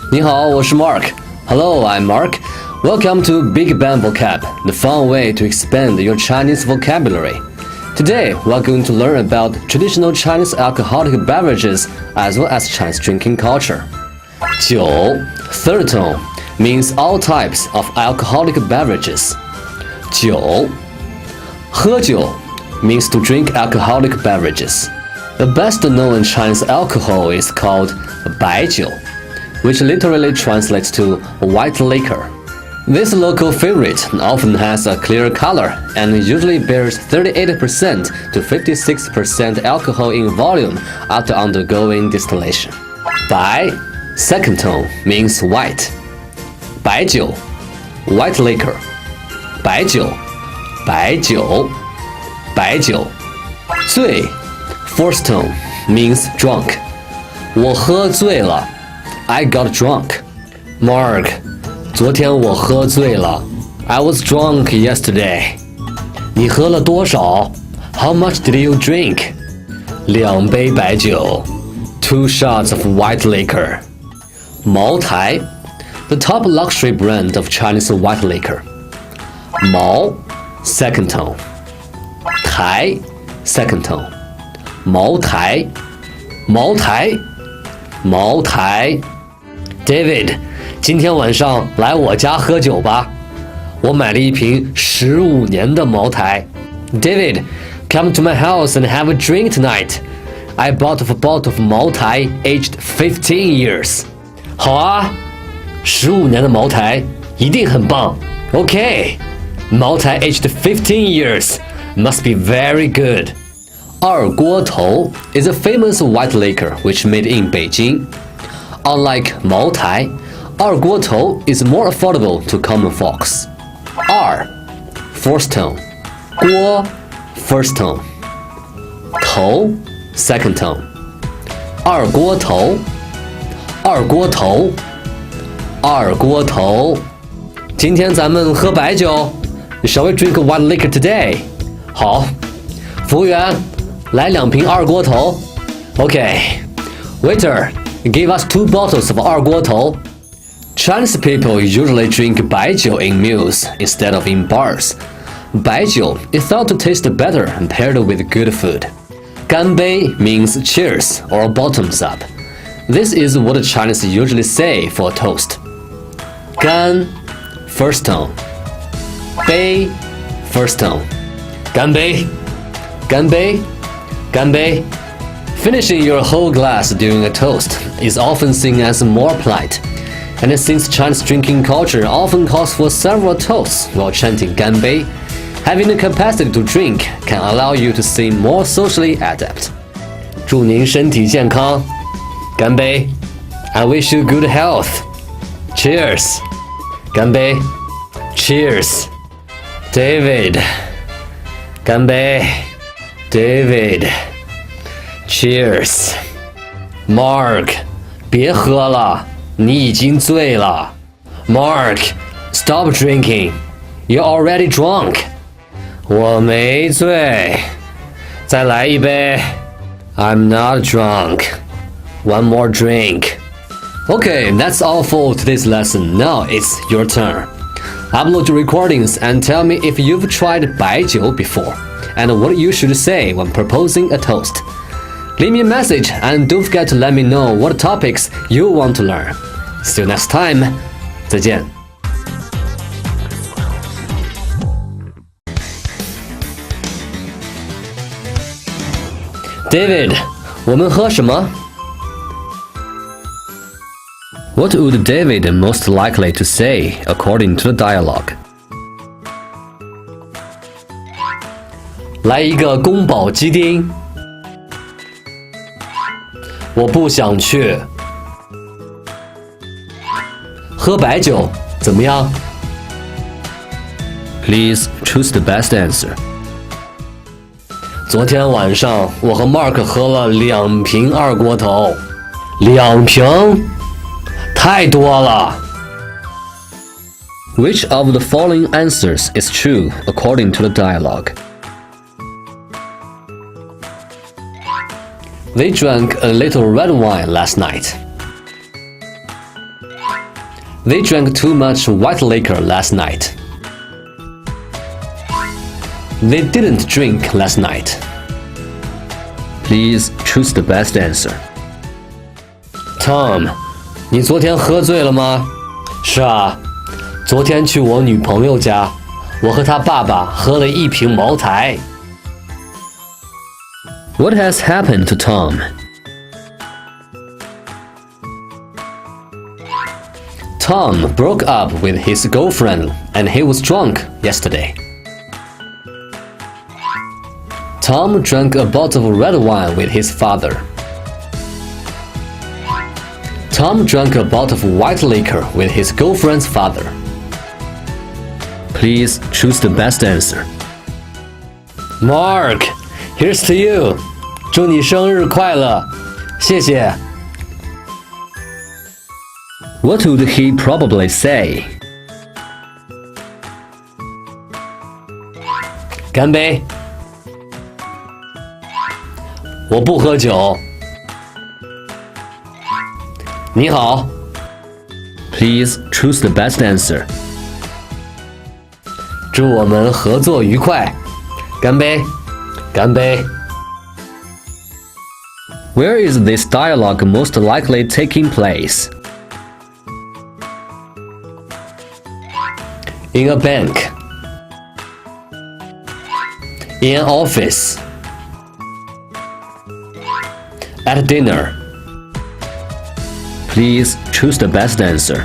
你好，我是 Marc. Hello, I'm Marc. Welcome to Big Bang Vocab, the fun way to expand your Chinese vocabulary. Today, we're going to learn about traditional Chinese alcoholic beverages as well as Chinese drinking culture. 酒 third tone, means all types of alcoholic beverages. 酒喝酒 means to drink alcoholic beverages. The best known Chinese alcohol is called báijiù, which literally translates to white liquor. This local favorite often has a clear color and usually bears 38% to 56% alcohol in volume after undergoing distillation. 白 second tone means white. 白酒 white liquor. 白酒白酒白酒醉 fourth tone means drunk. 我喝醉了 I got drunk. Marc, 昨天我喝醉了 I was drunk yesterday. 你喝了多少 How much did you drink? 2杯白酒 2 shots of white liquor. 茅台 the top luxury brand of Chinese white liquor. 茅 second tone. 台 second tone. 茅台茅台茅台 David, 今天晚上来我家喝酒吧。我买了一瓶15年的茅台。David, come to my house and have a drink tonight. I bought a bottle of 茅台 aged 15 years. 好啊，15年的茅台一定很棒。Okay, 茅台 aged 15 years must be very good. 二锅头 is a famous white liquor which made in Beijing. Unlike 茅台, 二锅头 is more affordable to common folks. 二 fourth tone. 锅 first tone. 头 second tone. 二锅头二锅头二锅头今天咱们喝白酒 Shall we drink white liquor today? 好，服务员，来2瓶二锅头。Okay, waiter, give us 2 bottles of 二锅头。Chinese people usually drink 白酒 in meals instead of in bars. 白酒 is thought to taste better paired with good food. 干杯 means cheers or bottoms up. This is what the Chinese usually say for a toast. 干 first tone. 杯 first tone. 干杯干杯干杯 Finishing your whole glass during a toast is often seen as more polite. And since Chinese drinking culture often calls for several toasts while chanting 干杯, having the capacity to drink can allow you to seem more socially adept. 祝您身体健康，干杯 I wish you good health. Cheers. 干杯 Cheers. David. 干杯 David. Cheers. Marc, 别喝了，你已经醉了。Marc, stop drinking. You're already drunk. 我没醉，再来一杯。I'm not drunk. One more drink. Okay, that's all for today's lesson. Now it's your turn. Upload your recordings and tell me if you've tried 白酒 before and what you should say when proposing a toast. Leave me a message and don't forget to let me know what topics you want to learn. See you next time. 再见。David, 我们喝什么？ What would David most likely to say according to the dialogue? 来一个宫保鸡丁。我不想去。喝白酒怎么样？ Please choose the best answer. 昨天晚上我和 Marc 喝了2瓶二锅头。2瓶？太多了。Which of the following answers is true according to the dialogue? They drank a little red wine last night. They drank too much white liquor last night. They didn't drink last night. Please choose the best answer. Tom, 你昨天喝醉了吗？是啊，昨天去我女朋友家，我和她爸爸喝了1瓶茅台。What has happened to Tom? Tom broke up with his girlfriend and he was drunk yesterday. Tom drank a bottle of red wine with his father. Tom drank a bottle of white liquor with his girlfriend's father. Please choose the best answer. Marc, here's to you. 祝你生日快乐，谢谢。What would he probably say? 干杯！我不喝酒。你好。Please choose the best answer. 祝我们合作愉快。干杯！干杯！ Where is this dialogue most likely taking place? In a bank. In an office. At dinner. Please choose the best answer.